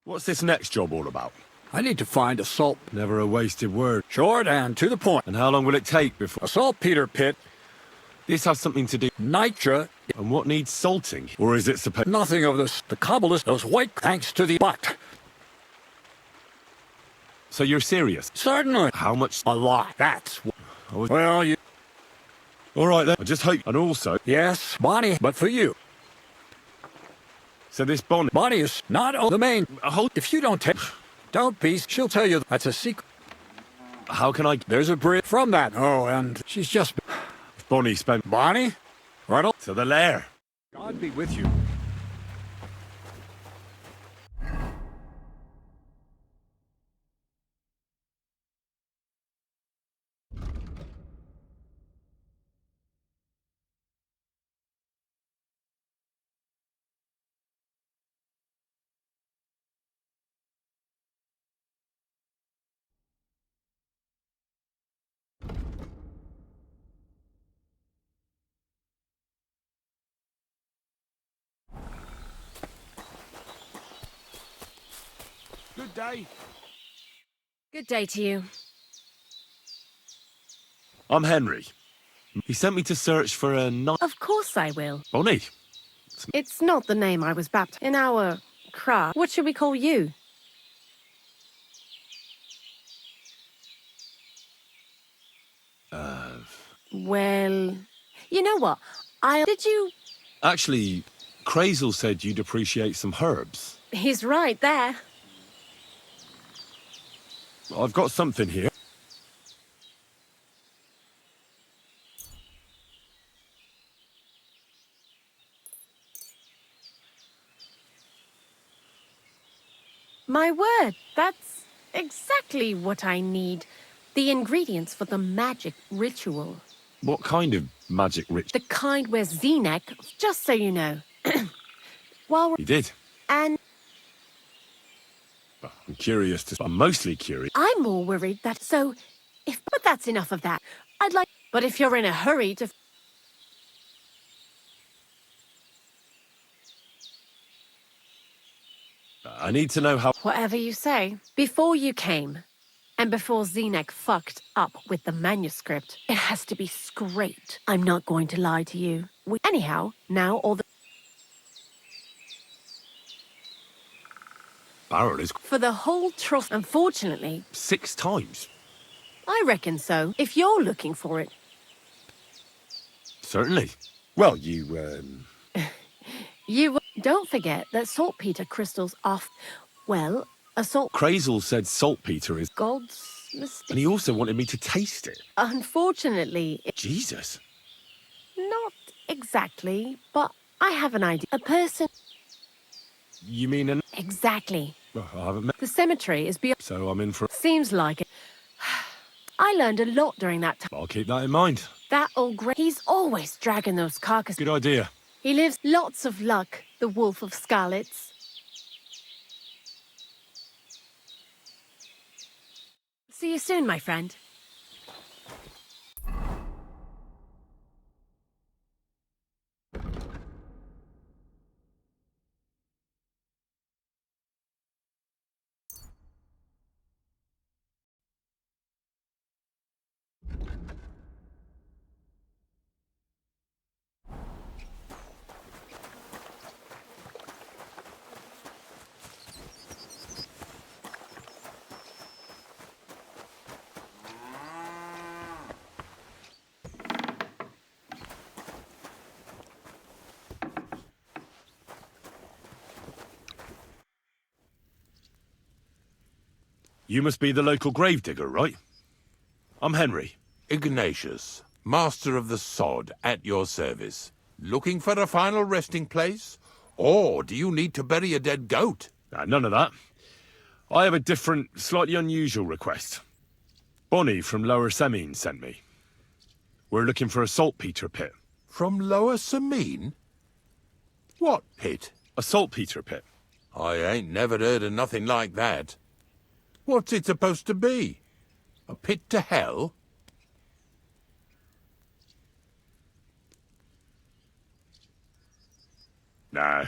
What's this next job all about? I need to find a salt. Never a wasted word. Short and to the point. And how long will it take before... A saltpetre pit. This has something to do... Nitra. And what needs salting? Or is it supposed... Nothing of this. The cobble is those white thanks to the butt. So you're serious? Certainly. How much? A lot. That's... Well, you... All right, then. I just hope... And also... Yes, Bonnie, but for you. So this Bonnie... Bonnie is not the main... If you don't take... Don't be... She'll tell you that's a secret. How can I... There's a bridge from that. Oh, and she's just... Bonnie spent... Bonnie? Right on. To the lair. God be with you. Good day. Good day to you. I'm Henry. He sent me to search for a... Of course I will. Bonnie. It's not the name I was baptized in our craft. What should we call you? Well, you know what? Did you... Actually, Crazel said you'd appreciate some herbs. He's right there. I've got something here. My word, that's exactly what I need. The ingredients for the magic ritual. What kind of magic ritual? The kind where Zenek, just so you know. While we're... He did. And... I'm curious to... I'm mostly curious. I'm more worried that... So, if... But that's enough of that. I'd like... But if you're in a hurry to... I need to know how... Whatever you say. Before you came, and before Zenek fucked up with the manuscript, it has to be scraped. I'm not going to lie to you. Anyhow, now all the... Barrel is... For the whole trust, unfortunately... 6 times. I reckon so, if you're looking for it. Certainly. Well, you, Don't forget that saltpetre crystals are... Well, a salt... Crazel said saltpetre is... God's mistake. And he also wanted me to taste it. Unfortunately... Jesus. Not exactly, but I have an idea. A person... You mean an... Exactly. Well, I haven't met... The cemetery is beyond... So I'm in for... Seems like it. I learned a lot during that time. I'll keep that in mind. That old he's always dragging those carcasses. Good idea. He lives lots of luck, the Wolf of Scarlets. See you soon, my friend. You must be the local gravedigger, right? I'm Henry. Ignatius, master of the sod, at your service. Looking for a final resting place? Or do you need to bury a dead goat? None of that. I have a different, slightly unusual request. Bonnie from Lower Semine sent me. We're looking for a saltpetre pit. From Lower Semine? What pit? A saltpetre pit. I ain't never heard of nothing like that. What's it supposed to be? A pit to hell? Nah,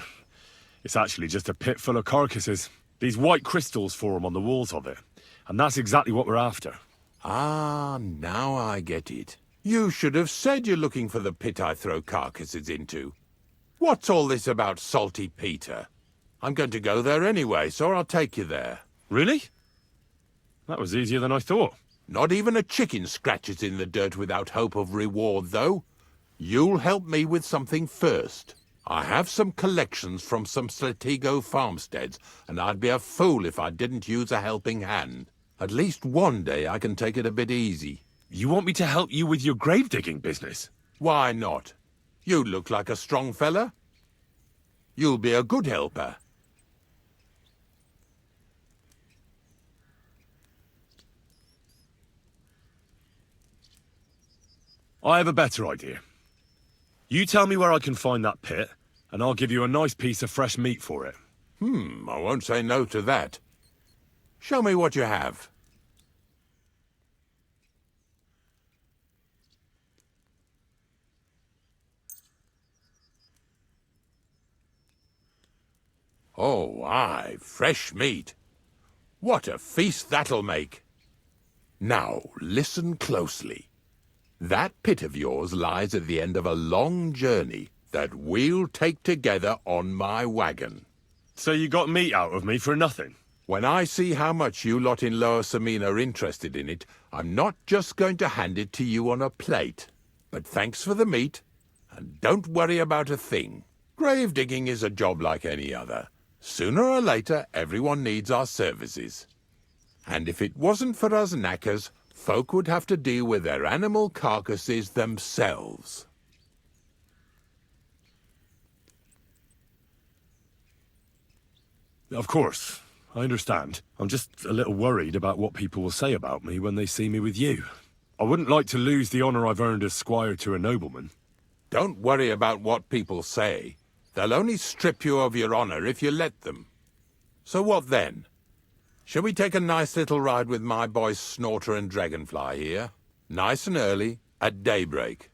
it's actually just a pit full of carcasses. These white crystals form on the walls of it, and that's exactly what we're after. Ah, now I get it. You should have said you're looking for the pit I throw carcasses into. What's all this about saltpetre? I'm going to go there anyway, so I'll take you there. Really? That was easier than I thought. Not even a chicken scratches in the dirt without hope of reward, though. You'll help me with something first. I have some collections from some Stratego farmsteads, and I'd be a fool if I didn't use a helping hand. At least one day I can take it a bit easy. You want me to help you with your grave-digging business? Why not? You look like a strong fella. You'll be a good helper. I have a better idea. You tell me where I can find that pit, and I'll give you a nice piece of fresh meat for it. I won't say no to that. Show me what you have. Oh, aye, fresh meat. What a feast that'll make. Now, listen closely. That pit of yours lies at the end of a long journey that we'll take together on my wagon. So you got meat out of me for nothing? When I see how much you lot in Lower Samine are interested in it, I'm not just going to hand it to you on a plate. But thanks for the meat, and don't worry about a thing. Grave digging is a job like any other. Sooner or later, everyone needs our services. And if it wasn't for us knackers, folk would have to deal with their animal carcasses themselves. Of course, I understand. I'm just a little worried about what people will say about me when they see me with you. I wouldn't like to lose the honor I've earned as squire to a nobleman. Don't worry about what people say. They'll only strip you of your honor if you let them. So what then? Shall we take a nice little ride with my boys Snorter and Dragonfly here? Nice and early, at daybreak.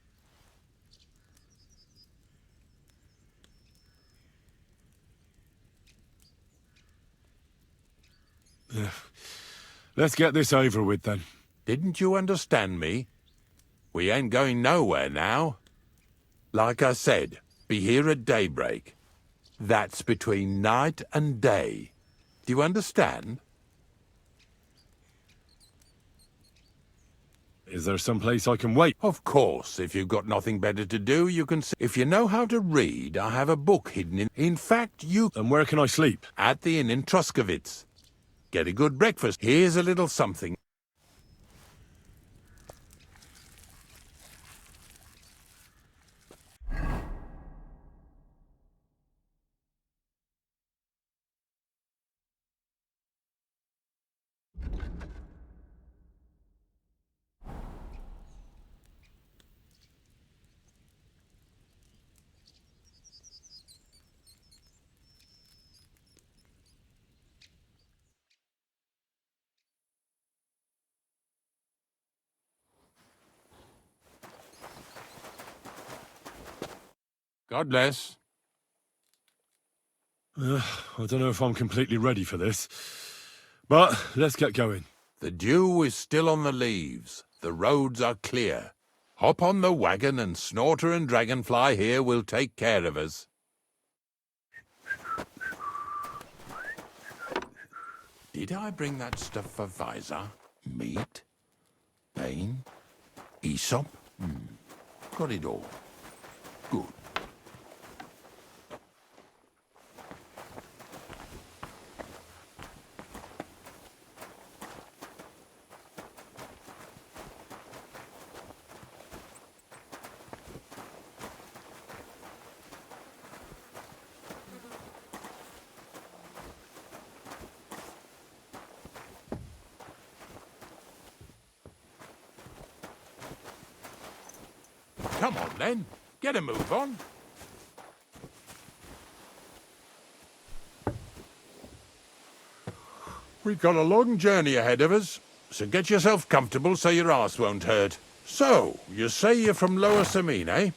Let's get this over with then. Didn't you understand me? We ain't going nowhere now. Like I said, be here at daybreak. That's between night and day. Do you understand? Is there some place I can wait? Of course, if you've got nothing better to do, you can... If you know how to read, I have a book hidden in... In fact, you... And where can I sleep? At the inn in Truskowitz. Get a good breakfast. Here's a little something. God bless. I don't know if I'm completely ready for this. But let's get going. The dew is still on the leaves. The roads are clear. Hop on the wagon and Snorter and Dragonfly here will take care of us. Did I bring that stuff for Visor? Meat? Bane? Aesop? Got it all. Good. Come on, then. Get a move on. We've got a long journey ahead of us, so get yourself comfortable so your arse won't hurt. So, you say you're from Lower Samine, eh?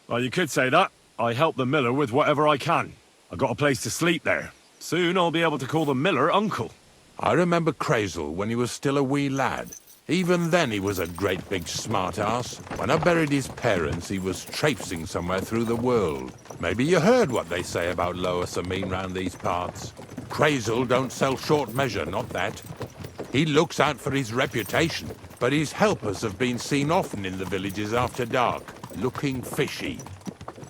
Well, you could say that. I help the miller with whatever I can. I got a place to sleep there. Soon I'll be able to call the miller uncle. I remember Crazel when he was still a wee lad. Even then he was a great big smart-ass. When I buried his parents, he was traipsing somewhere through the world. Maybe you heard what they say about Lower Sameen round these parts. Crazel don't sell short measure, not that. He looks out for his reputation, but his helpers have been seen often in the villages after dark, looking fishy.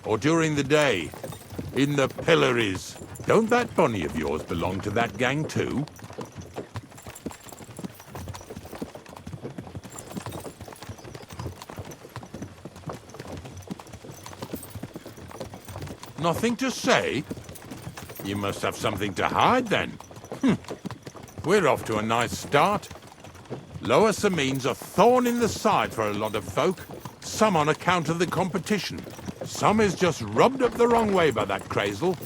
Or during the day, in the pillories. Don't that bunny of yours belong to that gang too? Nothing to say? You must have something to hide then. We're off to a nice start. Lower Sameen's a thorn in the side for a lot of folk. Some on account of the competition. Some is just rubbed up the wrong way by that Crazel.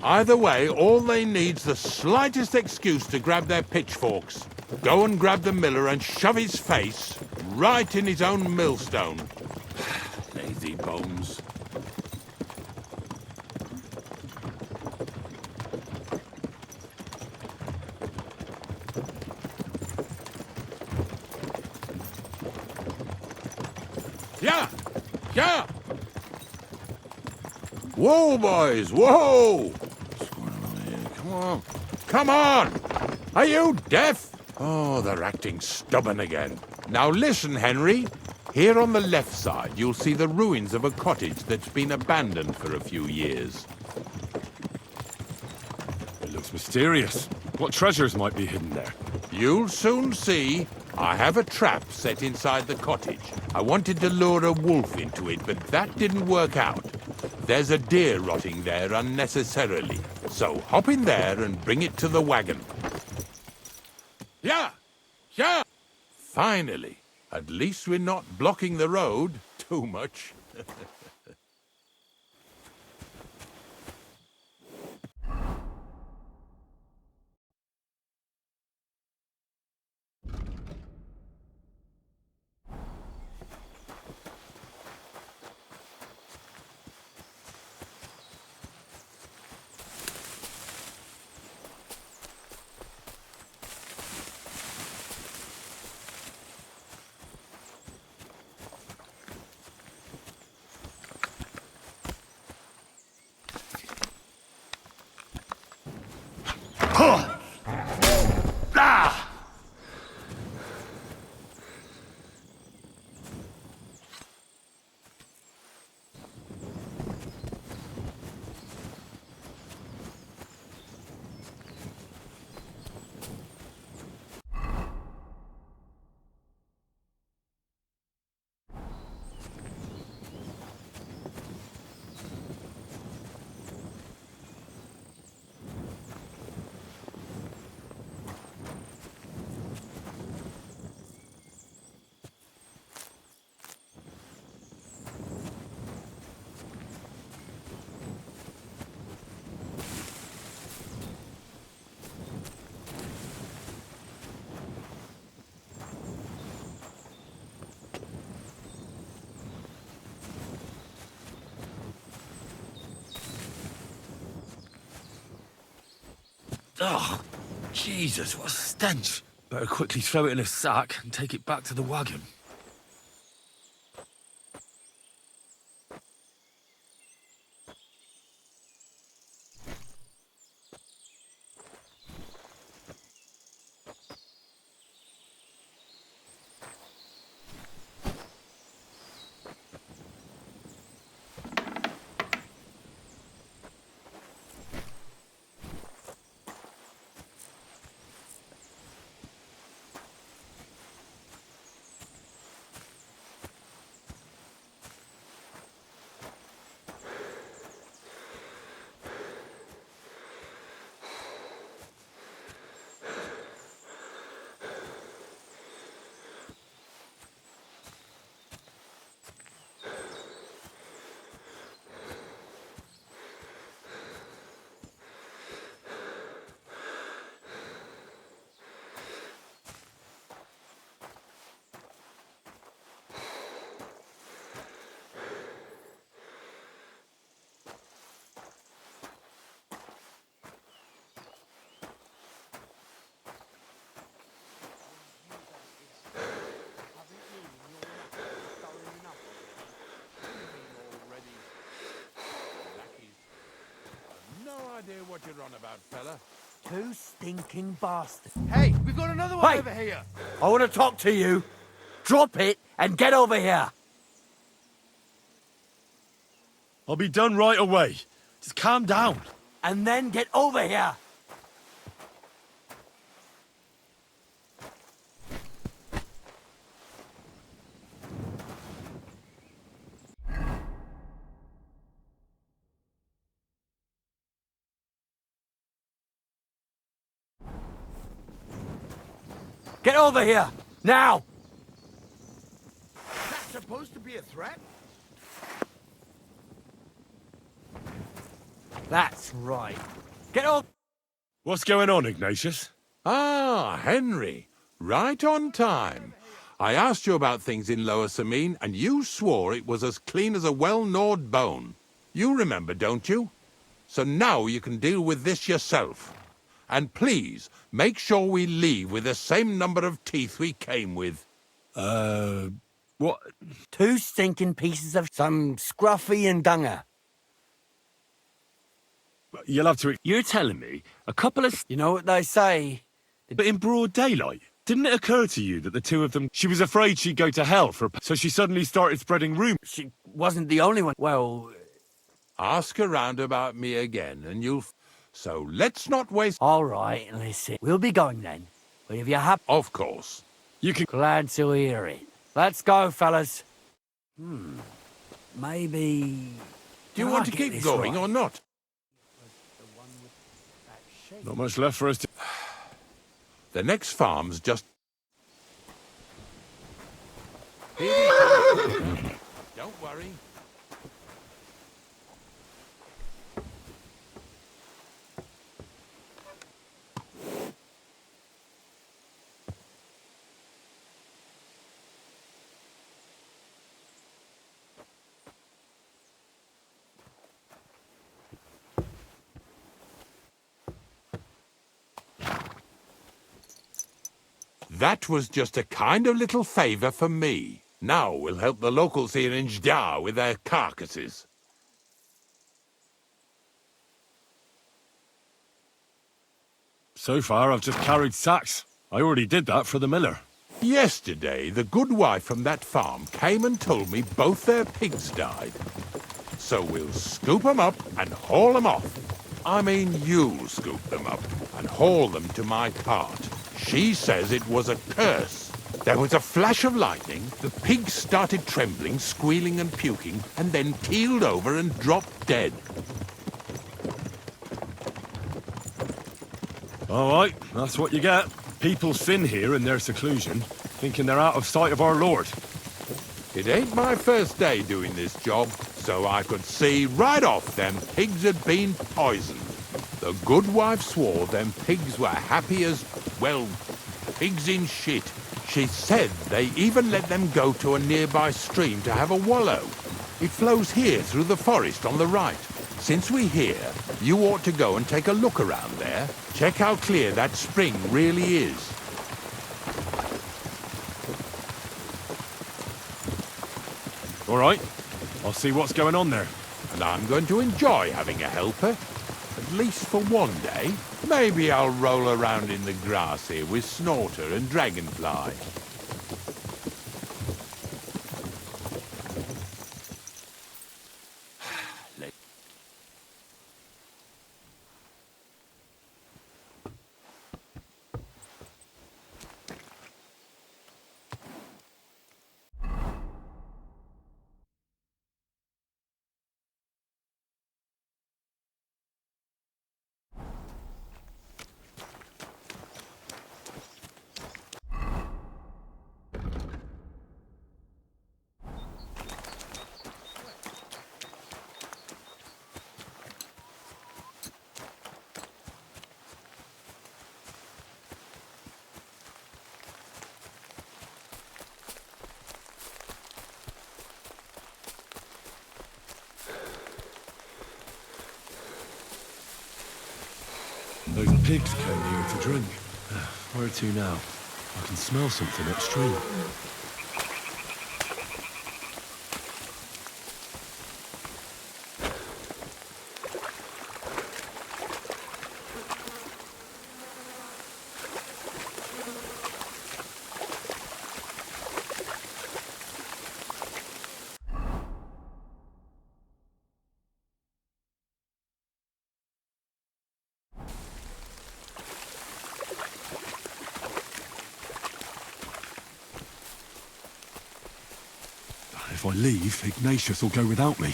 Either way, all they need's the slightest excuse to grab their pitchforks. Go and grab the miller and shove his face right in his own millstone. Lazy bones. Yeah! Yeah! Whoa, boys! Whoa! What's going on here? Come on. Come on! Are you deaf? Oh, they're acting stubborn again. Now listen, Henry. Here on the left side, you'll see the ruins of a cottage that's been abandoned for a few years. It looks mysterious. What treasures might be hidden there? You'll soon see. I have a trap set inside the cottage. I wanted to lure a wolf into it, but that didn't work out. There's a deer rotting there unnecessarily. So hop in there and bring it to the wagon. Yeah! Yeah! Finally. At least we're not blocking the road too much. Oh, Jesus, what a stench. Better quickly throw it in a sack and take it back to the wagon. no idea what you're on about, fella. Two stinking bastards. Hey, we've got another one Hey! over here. I want to talk to you. Drop it and get over here. I'll be done right away. Just calm down. And then get over here. Get over here, now! That's supposed to be a threat? That's right. Get over... What's going on, Ignatius? Ah, Henry. Right on time. I asked you about things in Lower Samine, and you swore it was as clean as a well-gnawed bone. You remember, don't you? So now you can deal with this yourself. And please, make sure we leave with the same number of teeth we came with. What? Two stinking pieces of some scruffy and dunger. You'll have to... You're telling me a couple of... You know what they say? But in broad daylight, didn't it occur to you that the two of them... She was afraid she'd go to hell for... So she suddenly started spreading rumours. She wasn't the only one. Well... Ask around about me again, and you'll... So let's not waste... All right, listen. We'll be going then. But if you're happy... Of course. You can... Glad to hear it. Let's go, fellas. Maybe... Do you Did I want to get keep this going right? or not? Not much left for us to... The next farm's just... Here we come. Don't worry. That was just a kind of little favour for me. Now we'll help the locals here in Jda with their carcasses. So far, I've just carried sacks. I already did that for the miller. Yesterday, the good wife from that farm came and told me both their pigs died. So we'll scoop them up and haul them off. I mean, you'll scoop them up and haul them to my cart. She says it was a curse. There was a flash of lightning, the pigs started trembling, squealing and puking, and then keeled over and dropped dead. All right, that's what you get. People sin here in their seclusion, thinking they're out of sight of our Lord. It ain't my first day doing this job, so I could see right off them pigs had been poisoned. The good wife swore them pigs were happy as, well, pigs in shit. She said they even let them go to a nearby stream to have a wallow. It flows here through the forest on the right. Since we're here, you ought to go and take a look around there. Check how clear that spring really is. All right, I'll see what's going on there. And I'm going to enjoy having a helper. At least for one day. Maybe I'll roll around in the grass here with Snorter and Dragonfly. Those pigs came here to drink. Where to now? I can smell something upstream. I leave, Ignatius will go without me.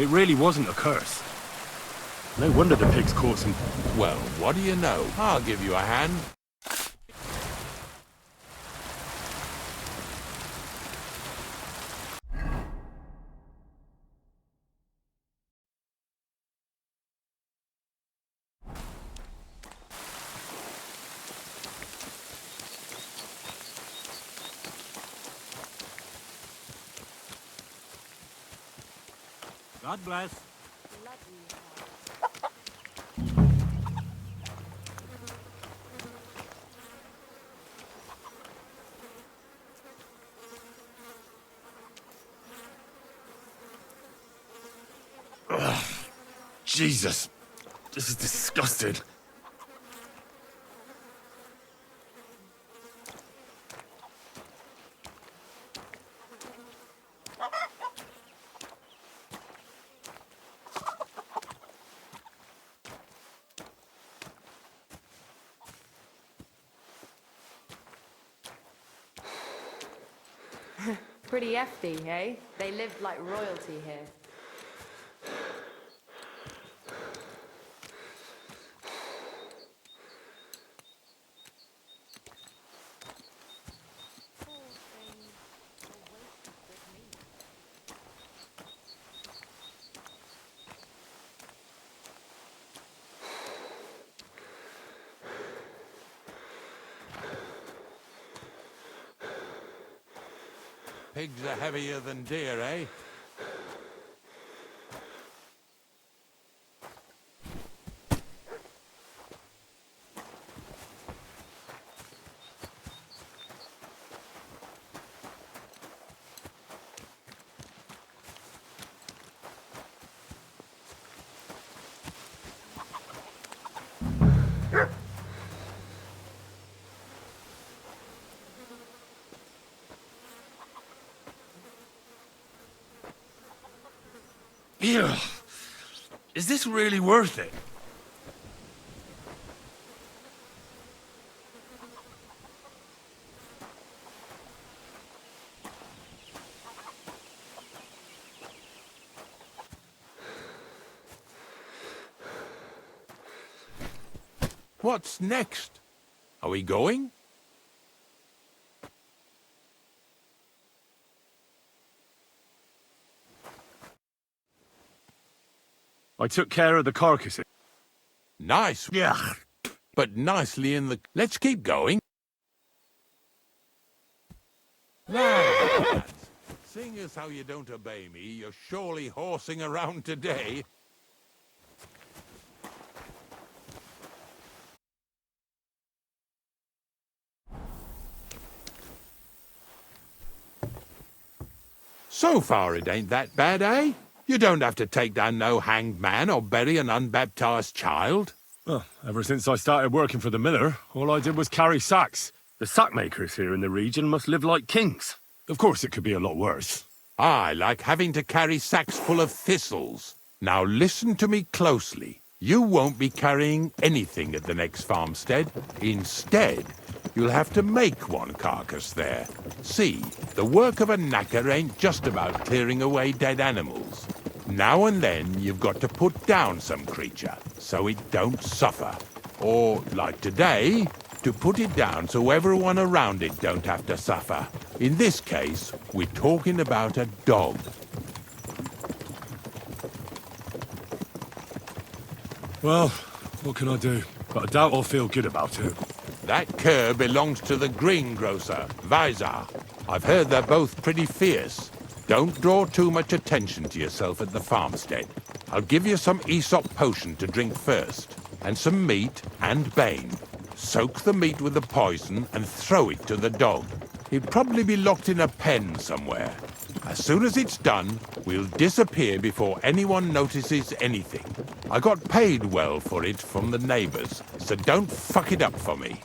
It really wasn't a curse. No wonder the pigs caught some... Well, what do you know? I'll give you a hand. God bless. Jesus! This is disgusting. Pretty hefty, eh? They lived like royalty here. Pigs are heavier than deer, eh? Ew. Is this really worth it? What's next? Are we going? I took care of the carcasses. Nice. Yeah. But nicely in the... Let's keep going. Now, lads, seeing as how you don't obey me, you're surely horsing around today. So far it ain't that bad, eh? You don't have to take down no hanged man or bury an unbaptized child. Well, ever since I started working for the miller, all I did was carry sacks. The sack makers here in the region must live like kings. Of course it could be a lot worse. I like having to carry sacks full of thistles. Now listen to me closely. You won't be carrying anything at the next farmstead. Instead, you'll have to make one carcass there. See, the work of a knacker ain't just about clearing away dead animals. Now and then, you've got to put down some creature, so it don't suffer. Or, like today, to put it down so everyone around it don't have to suffer. In this case, we're talking about a dog. Well, what can I do? But I doubt I'll feel good about it. That cur belongs to the greengrocer, Vizar. I've heard they're both pretty fierce. Don't draw too much attention to yourself at the farmstead. I'll give you some Aesop potion to drink first, and some meat and bane. Soak the meat with the poison and throw it to the dog. He'd probably be locked in a pen somewhere. As soon as it's done, we'll disappear before anyone notices anything. I got paid well for it from the neighbors, so don't fuck it up for me.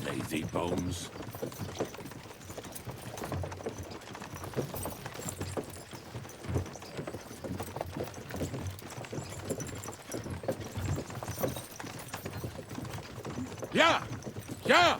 Lazy bones. Yeah! Yeah!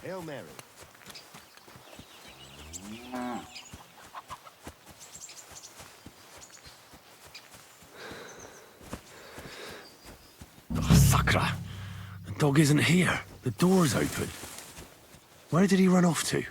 Hail Mary. Oh, Sakra! The dog isn't here. The door's open. Where did he run off to?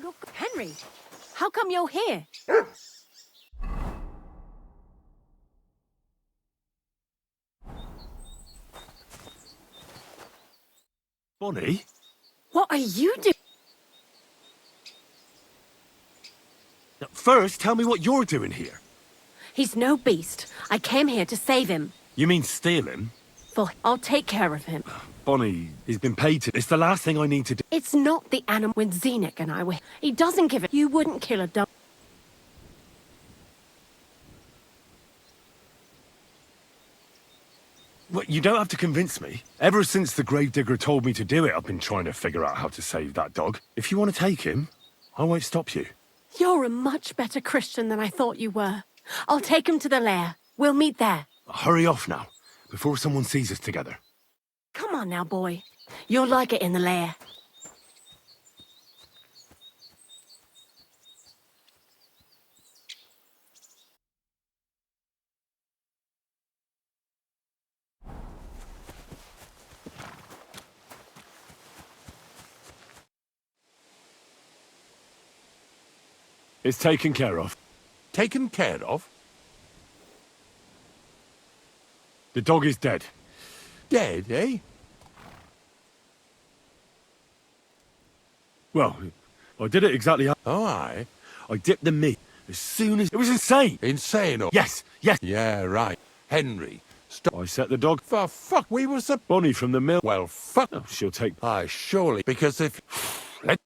Look, Henry, how come you're here? Bonnie? What are you doing? First, tell me what you're doing here. He's no beast. I came here to save him. You mean steal him? I'll take care of him. Bonnie, he's been paid to... It's the last thing I need to do. It's not the animal when Zenek and I were... He doesn't give it. You wouldn't kill a dog. What, you don't have to convince me. Ever since the gravedigger told me to do it, I've been trying to figure out how to save that dog. If you want to take him, I won't stop you. You're a much better Christian than I thought you were. I'll take him to the lair. We'll meet there. Hurry off now, before someone sees us together. Come on now, boy. You'll like it in the lair. It's taken care of. Taken care of? The dog is dead. Dead, eh? Well, I did it exactly how... Oh, aye. I dipped the meat as soon as... It was insane! Insane, or... Yes, yes! Yeah, right. Henry, stop. I set the dog... For fuck, we were Bonnie from the mill... Well, fuck. Oh, she'll take... Aye, surely, because if... Let...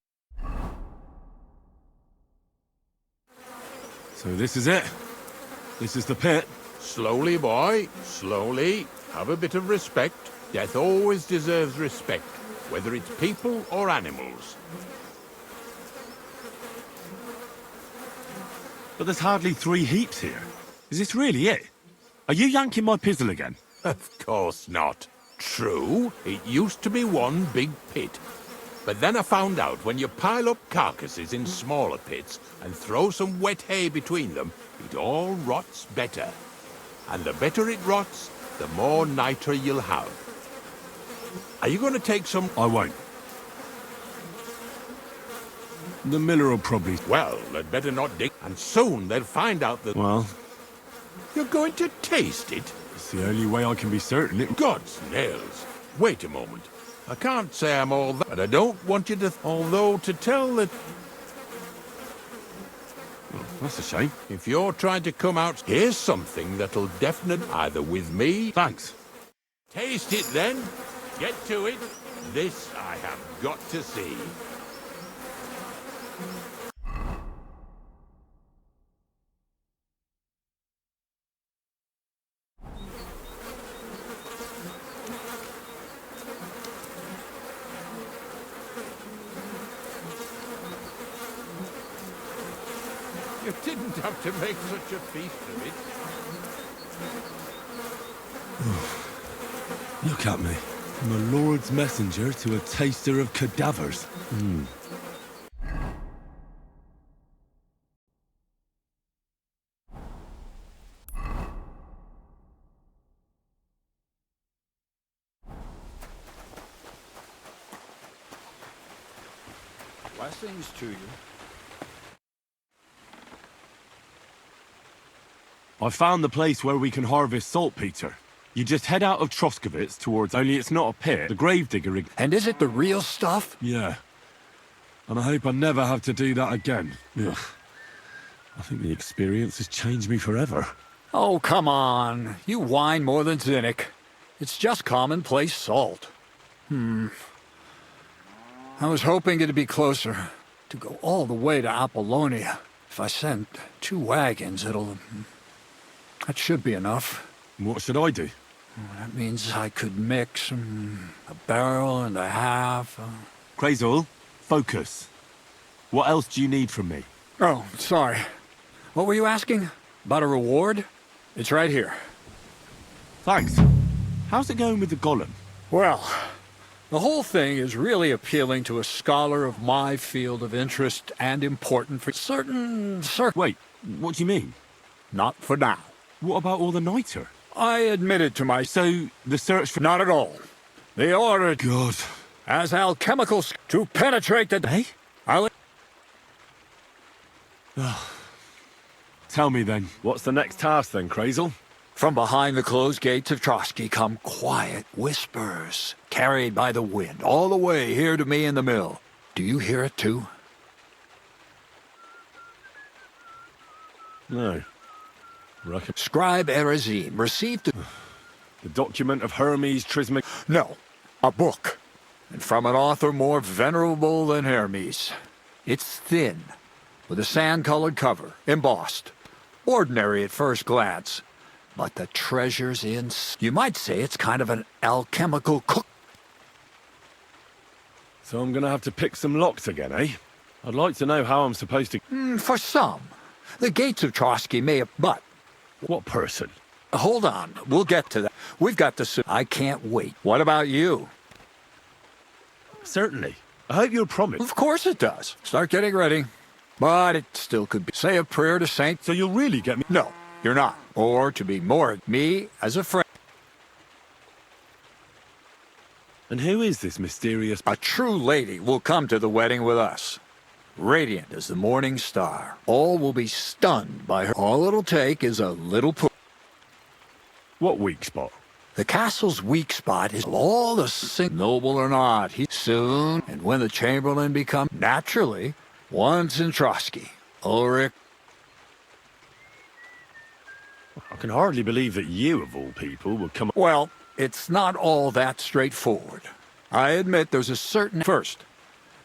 So this is it. This is the pit. Slowly, boy, slowly. Have a bit of respect. Death always deserves respect, whether it's people or animals. But there's hardly 3 heaps here. Is this really it? Are you yanking my pizzle again? Of course not. True, it used to be one big pit. But then I found out when you pile up carcasses in smaller pits and throw some wet hay between them, it all rots better. And the better it rots, the more nitre you'll have. Are you going to take some... I won't. The miller will probably... Well, they'd better not dig. And soon they'll find out that... Well, You're going to taste it? it's the only way I can be certain it... God's nails. Wait a moment. I can't say I'm all that, but I don't want you to... Although, to tell the... That's a shame. If you're trying to come out, here's something that'll definitely... Either with me... Thanks. Taste it then. Get to it. This I have got to see. You didn't have to make such a feast of it. Look at me. From a Lord's messenger to a taster of cadavers. Blessings to you. I found the place where we can harvest saltpetre. You just head out of Troskovitz towards... Only it's not a pit. The gravedigger... And is it the real stuff? Yeah. And I hope I never have to do that again. Ugh. I think the experience has changed me forever. Oh, come on. You whine more than Zinnik. It's just commonplace salt. I was hoping it'd be closer. To go all the way to Apollonia. If I send 2 wagons, that should be enough. What should I do? That means I could mix a barrel and a half. Crazul, focus. What else do you need from me? Oh, sorry. What were you asking? About a reward? It's right here. Thanks. How's it going with the golem? Well, the whole thing is really appealing to a scholar of my field of interest and important for certain Wait, what do you mean? Not for now. What about all the niter? I admitted to my... So, the search for... Not at all. The order God. as alchemicals to penetrate the... Eh? I'll... Tell me then, what's the next task then, Crazul? From behind the closed gates of Trotsky come quiet whispers, carried by the wind, all the way here to me in the mill. Do you hear it too? No. Scribe Erezim received The document of Hermes Trismegistus. No, a book. And from an author more venerable than Hermes. It's thin, with a sand-colored cover, embossed. Ordinary at first glance. But the treasure's in... You might say it's kind of an alchemical cook... So I'm gonna have to pick some locks again, eh? I'd like to know how I'm supposed to... For some. The gates of Trotsky may have... But... What person? Hold on, we'll get to that. We've got to... I can't wait. What about you? Certainly. I hope you'll promise. Of course it does. Start getting ready. But it still could be. Say a prayer to Saint... So you'll really get me... No, you're not. Or, to be more, me as a friend. And who is this mysterious... A true lady will come to the wedding with us. Radiant as the morning star. All will be stunned by her. All it'll take is a little push. What weak spot? The castle's weak spot is all the noble or not. He soon, and when the chamberlain becomes naturally, once in Trotsky, Ulrich. I can hardly believe that you, of all people, would come... Well, it's not all that straightforward. I admit there's a certain... First,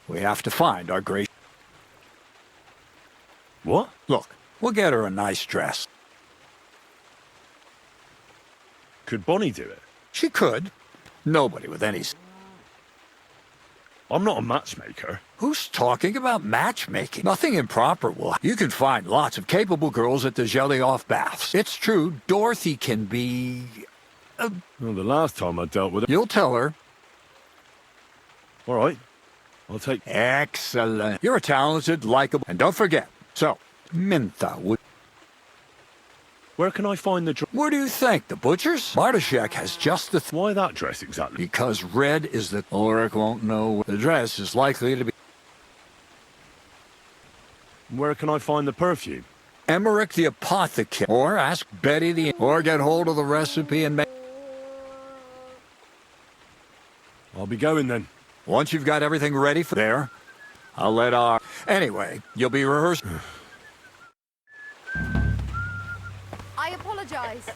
we have to find our great... What? Look, we'll get her a nice dress. Could Bonnie do it? She could. Nobody with any... I'm not a matchmaker. Who's talking about matchmaking? Nothing improper will... You can find lots of capable girls at the Zhelyaoff baths. It's true, Dorothy can be... Well, the last time I dealt with her... You'll tell her. All right. I'll take... Excellent. You're a talented, likable... And don't forget. So, Mintha would... Where can I find the... Where do you think? The butcher's? Bartoshek has just the... Why that dress exactly? Because red is the... Ulrich won't know. The dress is likely to be... Where can I find the perfume? Emmerich the apothecary. Or ask Betty the... Or get hold of the recipe and make... I'll be going then. Once you've got everything ready for there, I'll let our... Anyway, you'll be rehearsing. I apologize.